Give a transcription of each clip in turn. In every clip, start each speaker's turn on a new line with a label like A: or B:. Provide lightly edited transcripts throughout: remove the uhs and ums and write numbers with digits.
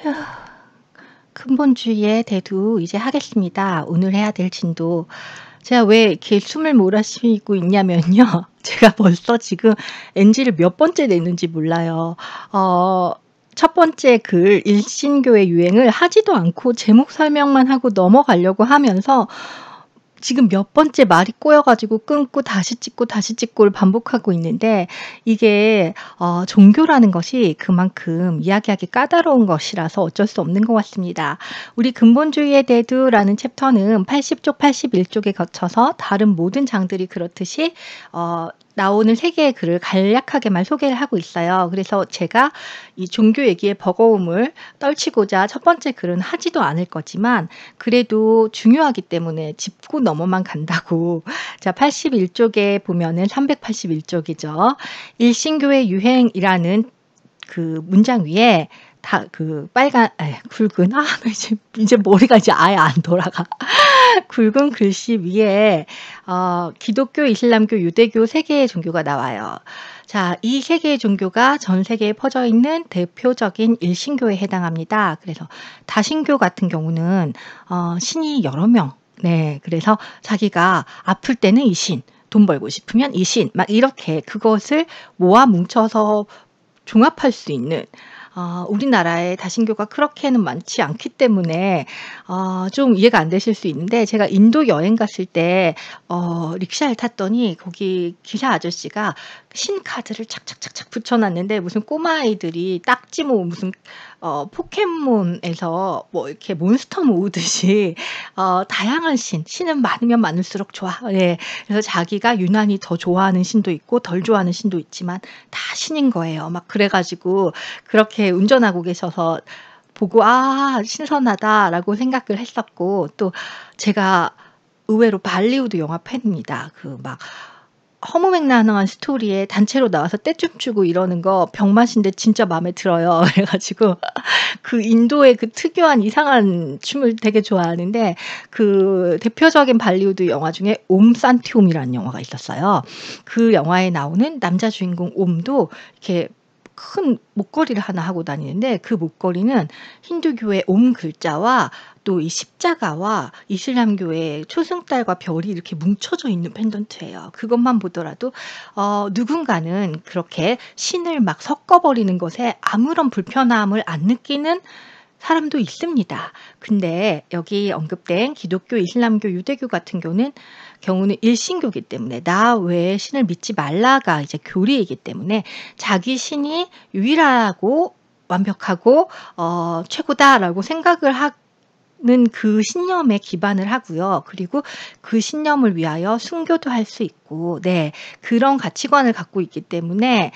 A: 휴, 근본주의에 대두 이제 하겠습니다. 오늘 해야 될 진도. 제가 왜 이렇게 숨을 몰아쉬고 있냐면요. 제가 벌써 지금 NG를 몇 번째 냈는지 몰라요. 어, 첫 번째 글 일신교의 유행을 하지도 않고 제목 설명만 하고 넘어가려고 하면서 지금 몇 번째 말이 꼬여 가지고 끊고 다시 찍고 다시 찍고를 반복하고 있는데, 이게 종교라는 것이 그만큼 이야기하기 까다로운 것이라서 어쩔 수 없는 것 같습니다. 우리 근본주의의 대두라는 챕터는 80쪽 81쪽에 거쳐서 다른 모든 장들이 그렇듯이 나오는 세 개의 글을 간략하게만 소개를 하고 있어요. 그래서 제가 이 종교 얘기의 버거움을 떨치고자 첫 번째 글은 하지도 않을 거지만, 그래도 중요하기 때문에 짚고 넘어만 간다고. 자, 81쪽에 보면은 381쪽이죠. 일신교의 유행이라는 그 문장 위에 다 그 빨간 굵은 나 이제 머리가 이제 아예 안 돌아가. 굵은 글씨 위에 기독교, 이슬람교, 유대교 세 개의 종교가 나와요. 자, 이 세 개의 종교가 전 세계에 퍼져 있는 대표적인 일신교에 해당합니다. 그래서 다신교 같은 경우는 신이 여러 명. 네, 그래서 자기가 아플 때는 이 신, 돈 벌고 싶으면 이 신, 막 이렇게 그것을 모아 뭉쳐서 종합할 수 있는, 우리나라에 다신교가 그렇게는 많지 않기 때문에 좀 이해가 안 되실 수 있는데, 제가 인도 여행 갔을 때 릭샤를 탔더니 거기 기사 아저씨가 신 카드를 착착착착 붙여놨는데, 무슨 꼬마아이들이 딱지 모으 무슨 포켓몬에서 뭐 이렇게 몬스터 모으듯이 다양한 신은 많으면 많을수록 좋아. 예. 그래서 자기가 유난히 더 좋아하는 신도 있고 덜 좋아하는 신도 있지만 다 신인 거예요. 막 그래 가지고 그렇게 운전하고 계셔서 보고 '아 신선하다.'라고 생각을 했었고, 또 제가 의외로 발리우드 영화 팬입니다. 그 막 허무맹랑한 스토리에 단체로 나와서 떼춤 추고 이러는 거 병맛인데 진짜 마음에 들어요. 그래 가지고 그 인도의 그 특유한 이상한 춤을 되게 좋아하는데, 그 대표적인 발리우드 영화 중에 옴 산티 옴이라는 영화가 있었어요. 그 영화에 나오는 남자 주인공 옴도 이렇게 큰 목걸이를 하나 하고 다니는데, 그 목걸이는 힌두교의 옴 글자와 또 이 십자가와 이슬람교의 초승달과 별이 이렇게 뭉쳐져 있는 펜던트예요. 그것만 보더라도 누군가는 그렇게 신을 막 섞어 버리는 것에 아무런 불편함을 안 느끼는 사람도 있습니다. 근데 여기 언급된 기독교, 이슬람교, 유대교 같은 경우는 일신교이기 때문에 나 외에 신을 믿지 말라가 이제 교리이기 때문에 자기 신이 유일하고 완벽하고 최고다라고 생각을 하는 그 신념에 기반을 하고요. 그리고 그 신념을 위하여 순교도 할 수 있고, 네, 그런 가치관을 갖고 있기 때문에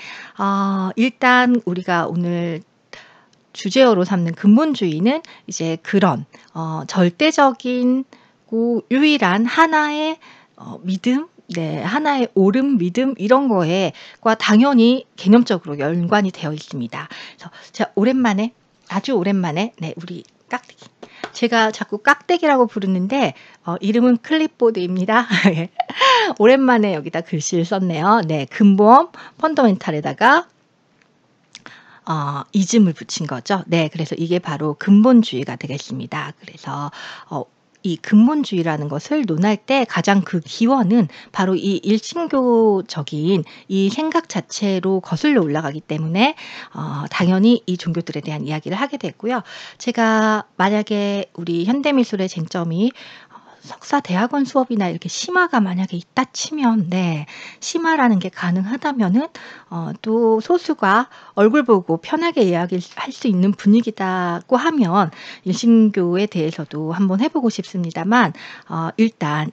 A: 일단 우리가 오늘 주제어로 삼는 근본주의는 이제 그런 절대적이고 유일한 하나의 믿음, 네, 하나의 옳은 믿음, 이런 거에과 당연히 개념적으로 연관이 되어 있습니다. 그래서 제가 오랜만에, 아주 오랜만에, 네, 우리 깍대기. 제가 자꾸 깍대기라고 부르는데 이름은 클립보드입니다. 오랜만에 여기다 글씨를 썼네요. 네, 근본 펀더멘탈에다가 이즘을 붙인 거죠. 네, 그래서 이게 바로 근본주의가 되겠습니다. 그래서 이 근본주의라는 것을 논할 때 가장 그 기원은 바로 이 일신교적인 이 생각 자체로 거슬러 올라가기 때문에 당연히 이 종교들에 대한 이야기를 하게 됐고요. 제가 만약에 우리 현대미술의 쟁점이 석사 대학원 수업이나 이렇게 심화가 만약에 있다 치면, 네, 심화라는 게 가능하다면은 또 소수가 얼굴 보고 편하게 이야기를 할 수 있는 분위기다고 하면 일신교에 대해서도 한번 해 보고 싶습니다만, 일단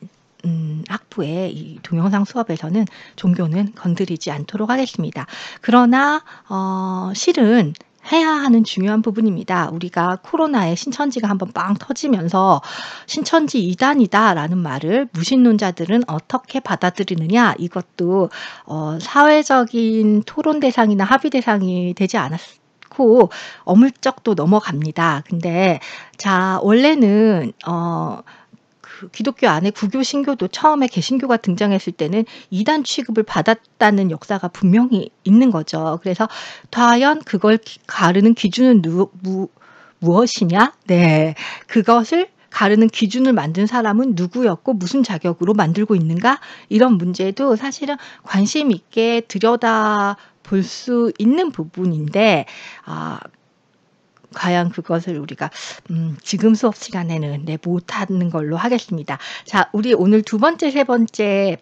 A: 학부의 이 동영상 수업에서는 종교는 건드리지 않도록 하겠습니다. 그러나 실은 해야 하는 중요한 부분입니다. 우리가 코로나에 신천지가 한번 빵 터지면서 "신천지 이단이다."라는 말을 무신론자들은 어떻게 받아들이느냐, 이것도 사회적인 토론 대상이나 합의 대상이 되지 않았고 어물쩍 또 넘어갑니다. 근데 자, 원래는 그 기독교 안에 구교, 신교도 처음에 개신교가 등장했을 때는 이단 취급을 받았다는 역사가 분명히 있는 거죠. 그래서 과연 그걸 가르는 기준은 무엇이냐? 네. 그것을 가르는 기준을 만든 사람은 누구였고 무슨 자격으로 만들고 있는가? 이런 문제도 사실은 관심 있게 들여다볼 수 있는 부분인데 아 과연 그것을 우리가 지금 수업 시간에는 네 못하는 걸로 하겠습니다. 자, 우리 오늘 두 번째, 세 번째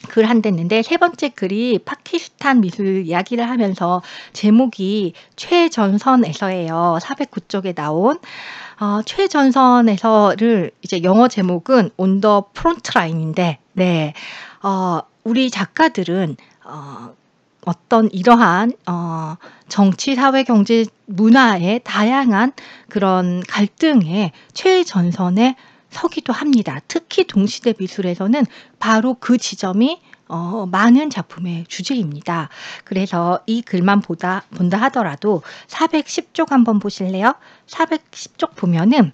A: 글 한댔는데 세 번째 글이 파키스탄 미술 이야기를 하면서 제목이 최전선에서예요. 409쪽에 나온 최전선에서를 이제 영어 제목은 On the Front Line인데 네. 우리 작가들은 어떤 이러한 정치, 사회, 경제, 문화의 다양한 그런 갈등의 최전선에 서기도 합니다. 특히 동시대 미술에서는 바로 그 지점이 많은 작품의 주제입니다. 그래서 이 글만 본다 하더라도 410쪽 한번 보실래요? 410쪽 보면은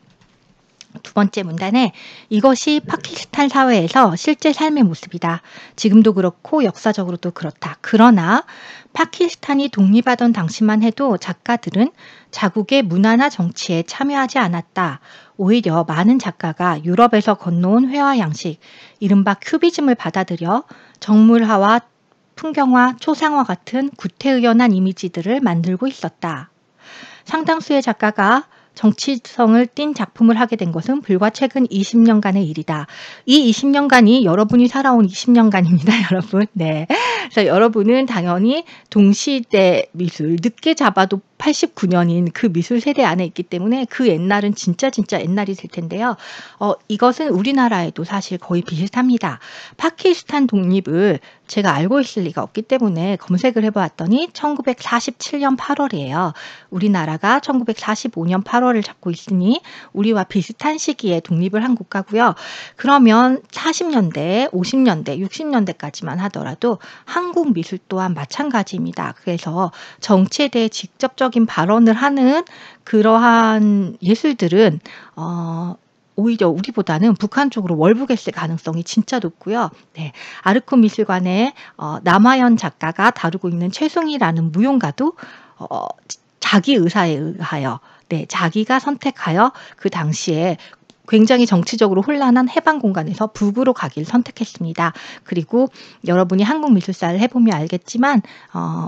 A: 두 번째 문단에 이것이 파키스탄 사회에서 실제 삶의 모습이다. 지금도 그렇고 역사적으로도 그렇다. 그러나 파키스탄이 독립하던 당시만 해도 작가들은 자국의 문화나 정치에 참여하지 않았다. 오히려 많은 작가가 유럽에서 건너온 회화 양식, 이른바 큐비즘을 받아들여 정물화와 풍경화, 초상화 같은 구태의연한 이미지들을 만들고 있었다. 상당수의 작가가 정치성을 띤 작품을 하게 된 것은 불과 최근 20년간의 일이다. 이 20년간이 여러분이 살아온 20년간입니다, 여러분. 네. 그래서 여러분은 당연히 동시대 미술, 늦게 잡아도 89년인 그 미술 세대 안에 있기 때문에 그 옛날은 진짜 옛날이 될 텐데요. 이것은 우리나라에도 사실 거의 비슷합니다. 파키스탄 독립을 제가 알고 있을 리가 없기 때문에 검색을 해보았더니 1947년 8월이에요. 우리나라가 1945년 8월을 잡고 있으니 우리와 비슷한 시기에 독립을 한 국가고요. 그러면 40년대, 50년대, 60년대까지만 하더라도 한국 미술 또한 마찬가지입니다. 그래서 정치에 대해 직접적인 발언을 하는 그러한 예술들은 오히려 우리보다는 북한 쪽으로 월북했을 가능성이 진짜 높고요. 네, 아르코 미술관의 남하연 작가가 다루고 있는 최승희라는 무용가도 자기 의사에 의하여 자기가 선택하여 그 당시에 굉장히 정치적으로 혼란한 해방 공간에서 북으로 가기를 선택했습니다. 그리고 여러분이 한국 미술사를 해보면 알겠지만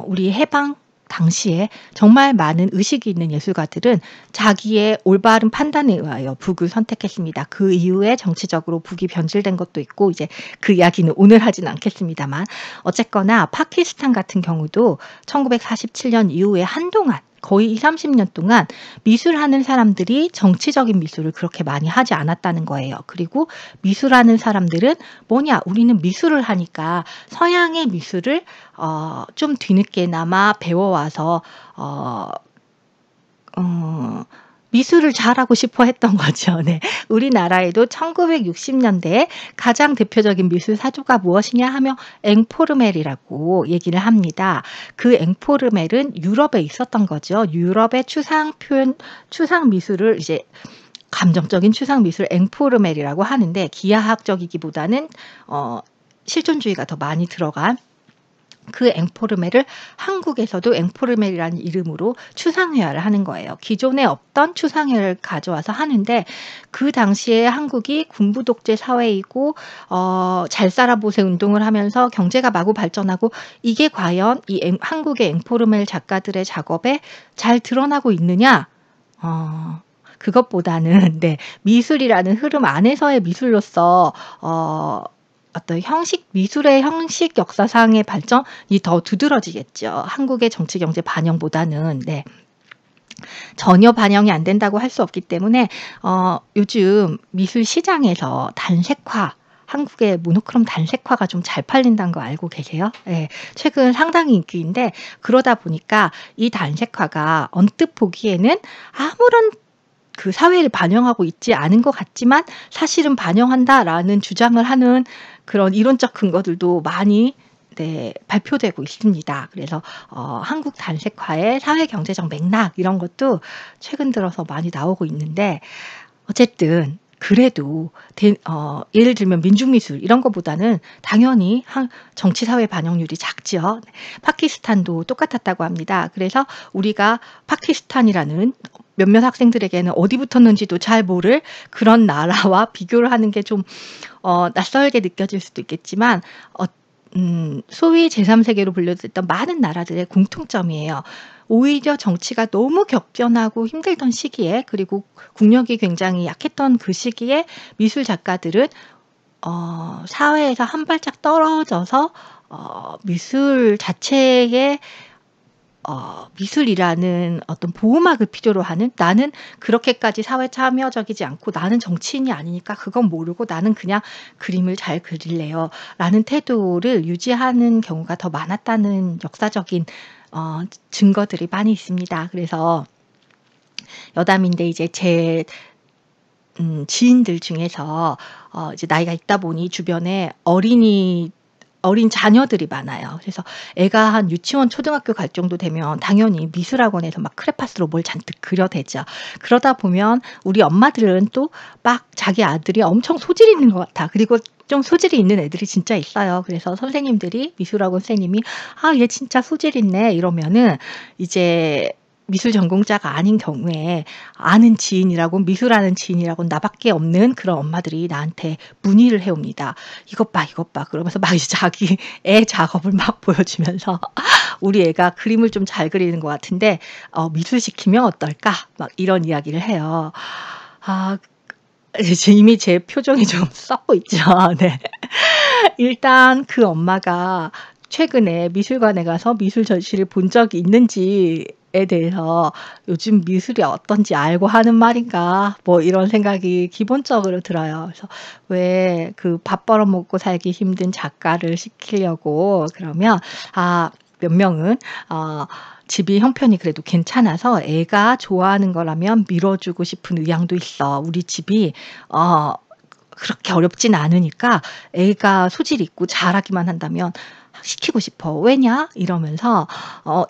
A: 우리 해방 당시에 정말 많은 의식이 있는 예술가들은 자기의 올바른 판단에 의하여 북을 선택했습니다. 그 이후에 정치적으로 북이 변질된 것도 있고 이제 그 이야기는 오늘 하진 않겠습니다만 어쨌거나 파키스탄 같은 경우도 1947년 이후에 한동안 거의 20-30년 동안 미술하는 사람들이 정치적인 미술을 그렇게 많이 하지 않았다는 거예요. 그리고 미술하는 사람들은 뭐냐? 우리는 미술을 하니까 서양의 미술을 좀 뒤늦게나마 배워와서 미술을 잘하고 싶어 했던 거죠. 네. 우리나라에도 1960년대에 가장 대표적인 미술 사조가 무엇이냐 하면 앵포르멜이라고 얘기를 합니다. 그 앵포르멜은 유럽에 있었던 거죠. 유럽의 추상 표현, 추상 미술을 이제 감정적인 추상 미술 앵포르멜이라고 하는데 기하학적이기보다는 실존주의가 더 많이 들어간 그 앵포르멜을 한국에서도 앵포르멜이라는 이름으로 추상회화를 하는 거예요. 기존에 없던 추상회화를 가져와서 하는데 그 당시에 한국이 군부 독재 사회이고 잘 살아보세 운동을 하면서 경제가 마구 발전하고 이게 과연 이 한국의 앵포르멜 작가들의 작업에 잘 드러나고 있느냐? 그것보다는 미술이라는 흐름 안에서의 미술로서 어떤 미술의 형식 역사상의 발전이 더 두드러지겠죠. 한국의 정치 경제 반영보다는 전혀 반영이 안 된다고 할 수 없기 때문에 요즘 미술 시장에서 단색화 한국의 모노크롬 단색화가 좀 잘 팔린다는 거 알고 계세요? 네, 최근 상당히 인기인데 그러다 보니까 이 단색화가 언뜻 보기에는 아무런 그 사회를 반영하고 있지 않은 것 같지만 사실은 반영한다라는 주장을 하는 그런 이론적 근거들도 많이 발표되고 있습니다. 그래서 한국 단색화의 사회 경제적 맥락 이런 것도 최근 들어서 많이 나오고 있는데 어쨌든 그래도 예를 들면 민중미술 이런 것보다는 당연히 정치사회 반영률이 작죠. 파키스탄도 똑같았다고 합니다. 그래서 우리가 파키스탄이라는 몇몇 학생들에게는 어디 붙었는지도 잘 모를 그런 나라와 비교를 하는 게 좀 낯설게 느껴질 수도 있겠지만 소위 제3 세계로 분류됐던 많은 나라들의 공통점이에요. 오히려 정치가 너무 격변하고 힘들던 시기에, 그리고 국력이 굉장히 약했던 그 시기에 미술 작가들은 사회에서 한 발짝 떨어져서 미술 자체의 미술이라는 어떤 보호막을 필요로 하는, 나는 그렇게까지 사회 참여적이지 않고 나는 정치인이 아니니까 그건 모르고 나는 그냥 그림을 잘 그릴래요 라는 태도를 유지하는 경우가 더 많았다는 역사적인 증거들이 많이 있습니다. 그래서 여담인데 이제 제 지인들 중에서 이제 나이가 있다 보니 주변에 어린 자녀들이 많아요. 그래서 애가 한 유치원, 초등학교 갈 정도 되면 당연히 미술학원에서 막 크레파스로 뭘 잔뜩 그려대죠. 그러다 보면 우리 엄마들은 또 막 자기 아들이 엄청 소질이 있는 것 같아. 그리고 좀 소질이 있는 애들이 진짜 있어요. 그래서 선생님들이, 미술학원 선생님이 "아, 얘 진짜 소질 있네." 이러면은 이제 미술 전공자가 아닌 경우에 아는 지인이라고, 미술하는 지인이라고 나밖에 없는 그런 엄마들이 나한테 문의를 해 옵니다. "이것 봐, 이것 봐." 그러면서 막 이제 자기 애 작업을 막 보여주면서 "우리 애가 그림을 좀 잘 그리는 것 같은데 미술시키면 어떨까?" 막 이런 이야기를 해요. 아, 이미 제 표정이 좀 썩고 있죠. 네. 일단 그 엄마가 최근에 미술관에 가서 미술 전시를 본 적이 있는지에 대해서 '요즘 미술이 어떤지 알고 하는 말인가?' 뭐 이런 생각이 기본적으로 들어요. 그래서 왜 그 밥 벌어먹고 살기 힘든 작가를 시키려고 그러면, 몇 명은 집이 형편이 그래도 괜찮아서 애가 좋아하는 거라면 밀어 주고 싶은 의향도 있어. 우리 집이 그렇게 어렵진 않으니까 애가 소질 있고 잘하기만 한다면 시키고 싶어. 왜냐?" 이러면서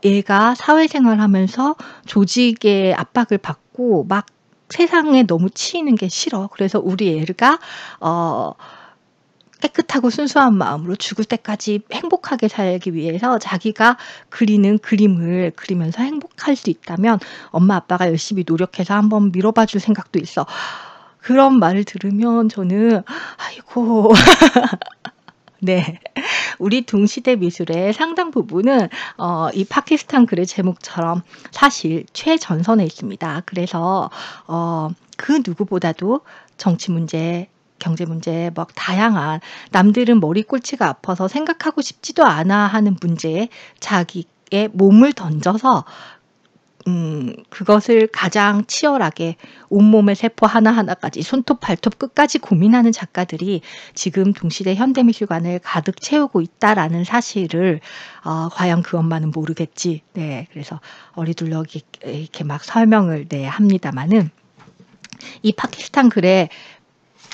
A: "얘가 사회생활하면서 조직의 압박을 받고 막 세상에 너무 치이는 게 싫어. 그래서 우리 애가 어 깨끗하고 순수한 마음으로 죽을 때까지 행복하게 살기 위해서 자기가 그리는 그림을 그리면서 행복할 수 있다면 엄마 아빠가 열심히 노력해서 한번 밀어봐 줄 생각도 있어." 그런 말을 들으면 저는 아이고. 네. 우리 동시대 미술의 상당 부분은 이 파키스탄 글의 제목처럼 사실 최전선에 있습니다. 그래서 그 누구보다도 정치 문제, 경제 문제, 막 다양한, 남들은 머리 꼴찌가 아파서 생각하고 싶지도 않아 하는 문제에 자기의 몸을 던져서 그것을 가장 치열하게 온몸의 세포 하나하나까지 손톱 발톱 끝까지 고민하는 작가들이 지금 동시대 현대미술관을 가득 채우고 있다라는 사실을 과연 그 엄마는 모르겠지. 네. 그래서 어리둘러기 이렇게 막 설명을 합니다마는, 이 파키스탄 글의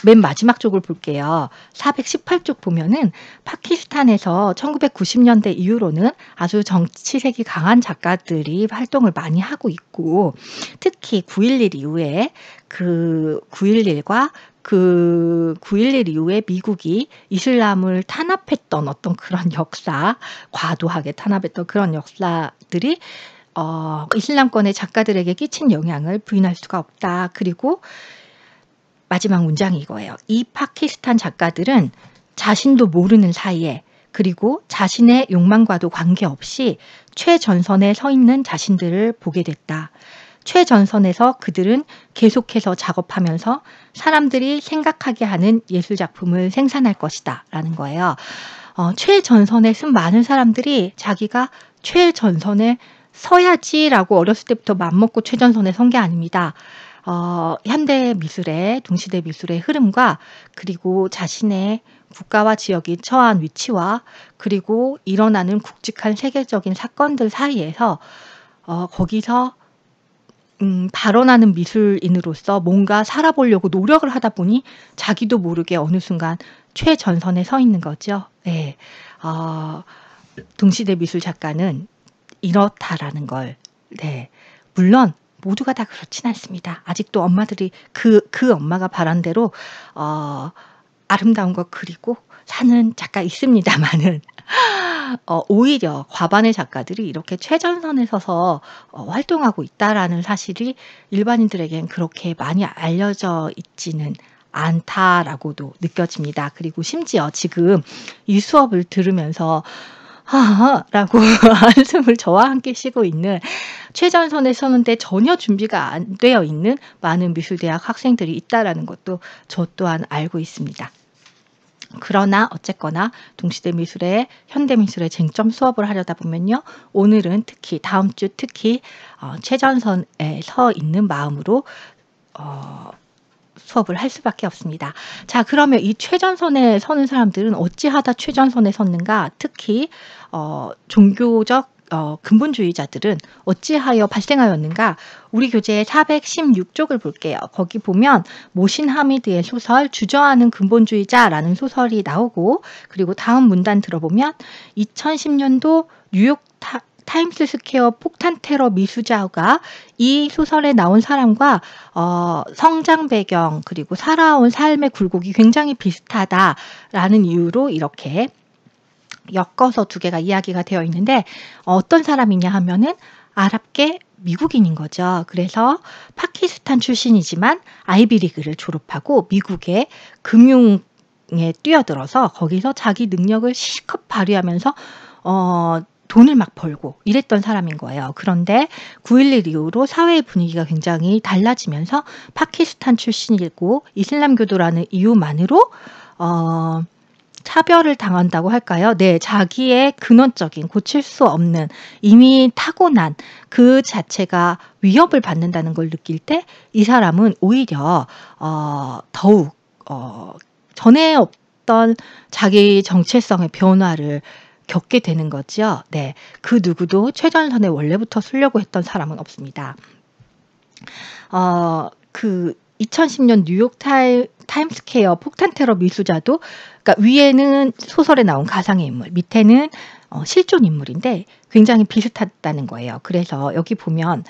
A: 맨 마지막 쪽을 볼게요. 418쪽 보면은 파키스탄에서 1990년대 이후로는 아주 정치색이 강한 작가들이 활동을 많이 하고 있고, 특히 9.11 이후에 그 9.11과 그 9.11 이후에 미국이 이슬람을 탄압했던 어떤 그런 역사, 과도하게 탄압했던 그런 역사들이 이슬람권의 작가들에게 끼친 영향을 부인할 수가 없다. 그리고 마지막 문장이 이거예요. 이 파키스탄 작가들은 자신도 모르는 사이에, 그리고 자신의 욕망과도 관계없이 최전선에 서 있는 자신들을 보게 됐다. 최전선에서 그들은 계속해서 작업하면서 사람들이 생각하게 하는 예술 작품을 생산할 것이다 라는 거예요. 최전선에 쓴 많은 사람들이 자기가 최전선에 서야지라고 어렸을 때부터 맘먹고 최전선에 선 게 아닙니다. 현대 미술의, 동시대 미술의 흐름과, 그리고 자신의 국가와 지역이 처한 위치와, 그리고 일어나는 굵직한 세계적인 사건들 사이에서 거기서 발언하는 미술인으로서 뭔가 살아보려고 노력을 하다 보니 자기도 모르게 어느 순간 최전선에 서 있는 거죠. 네. 동시대 미술 작가는 이렇다라는 걸. 네. 물론 모두가 다 그렇진 않습니다. 아직도 엄마들이 그 엄마가 바란 대로 아름다운 거 그리고 사는 작가 있습니다마는 오히려 과반의 작가들이 이렇게 최전선에 서서 활동하고 있다라는 사실이 일반인들에겐 그렇게 많이 알려져 있지는 않다라고도 느껴집니다. 그리고 심지어 지금 이 수업을 들으면서 라고 한숨을 저와 함께 쉬고 있는 최전선에 서는데 전혀 준비가 안 되어 있는 많은 미술대학 학생들이 있다라는 것도 저 또한 알고 있습니다. 그러나 어쨌거나 동시대 미술의 현대미술의 쟁점 수업을 하려다 보면요. 오늘은 특히 다음 주 특히 최전선에 서 있는 마음으로 수업을 할 수밖에 없습니다. 자, 그러면 이 최전선에 서는 사람들은 어찌하다 최전선에 섰는가? 특히 종교적 근본주의자들은 어찌하여 발생하였는가? 우리 교재의 416쪽을 볼게요. 거기 보면 모신 하미드의 소설 주저하는 근본주의자라는 소설이 나오고, 그리고 다음 문단 들어보면 2010년도 뉴욕 타임스 스퀘어 폭탄 테러 미수자가 이 소설에 나온 사람과 성장 배경 그리고 살아온 삶의 굴곡이 굉장히 비슷하다라는 이유로 이렇게 엮어서 두 개가 이야기가 되어 있는데, 어떤 사람이냐 하면은 아랍계 미국인인 거죠. 그래서 파키스탄 출신이지만 아이비리그를 졸업하고 미국의 금융에 뛰어들어서 거기서 자기 능력을 실컷 발휘하면서 돈을 막 벌고 이랬던 사람인 거예요. 그런데 9.11 이후로 사회의 분위기가 굉장히 달라지면서 파키스탄 출신이고 이슬람교도라는 이유만으로 차별을 당한다고 할까요? 네, 자기의 근원적인 고칠 수 없는 이미 타고난 그 자체가 위협을 받는다는 걸 느낄 때 이 사람은 오히려 더욱 전에 없던 자기 정체성의 변화를 겪게 되는 거죠. 네, 그 누구도 최전선에 원래부터 쓰려고 했던 사람은 없습니다. 그 2010년 뉴욕 타임스퀘어 폭탄 테러 미수자도, 그러니까 위에는 소설에 나온 가상의 인물, 밑에는 실존 인물인데 굉장히 비슷하다는 거예요. 그래서 여기 보면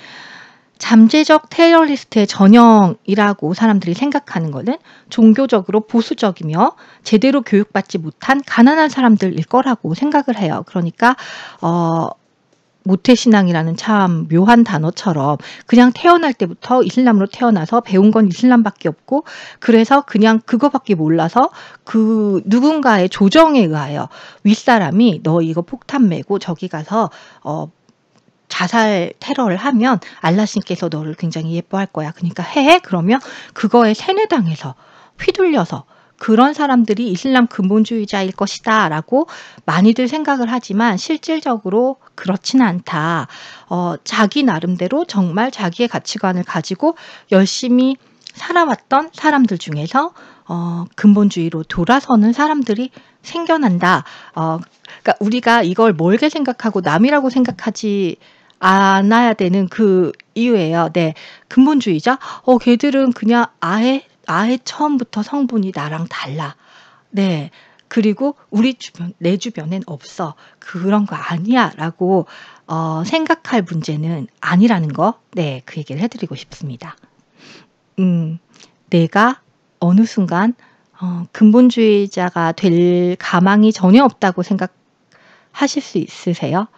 A: 잠재적 테러리스트의 전형이라고 사람들이 생각하는 것은 종교적으로 보수적이며 제대로 교육받지 못한 가난한 사람들일 거라고 생각을 해요. 그러니까 모태신앙이라는 참 묘한 단어처럼 그냥 태어날 때부터 이슬람으로 태어나서 배운 건 이슬람밖에 없고, 그래서 그냥 그거밖에 몰라서 그 누군가의 조정에 의하여 윗사람이 너 이거 폭탄 메고 저기 가서 자살 테러를 하면 알라신께서 너를 굉장히 예뻐할 거야. 그러니까 해. 그러면 그거에 세뇌당해서 휘둘려서 그런 사람들이 이슬람 근본주의자일 것이다 라고 많이들 생각을 하지만 실질적으로 그렇지는 않다. 자기 나름대로 정말 자기의 가치관을 가지고 열심히 살아왔던 사람들 중에서 근본주의로 돌아서는 사람들이 생겨난다. 그러니까 우리가 이걸 멀게 생각하고 남이라고 생각하지 않아야 되는 그 이유예요. 네, 근본주의자? 걔들은 그냥 아예 처음부터 성분이 나랑 달라. 네, 그리고 우리 주변, 내 주변엔 없어. 그런 거 아니야. 라고 생각할 문제는 아니라는 거. 네, 그 얘기를 해드리고 싶습니다. 내가 어느 순간 근본주의자가 될 가망이 전혀 없다고 생각하실 수 있으세요?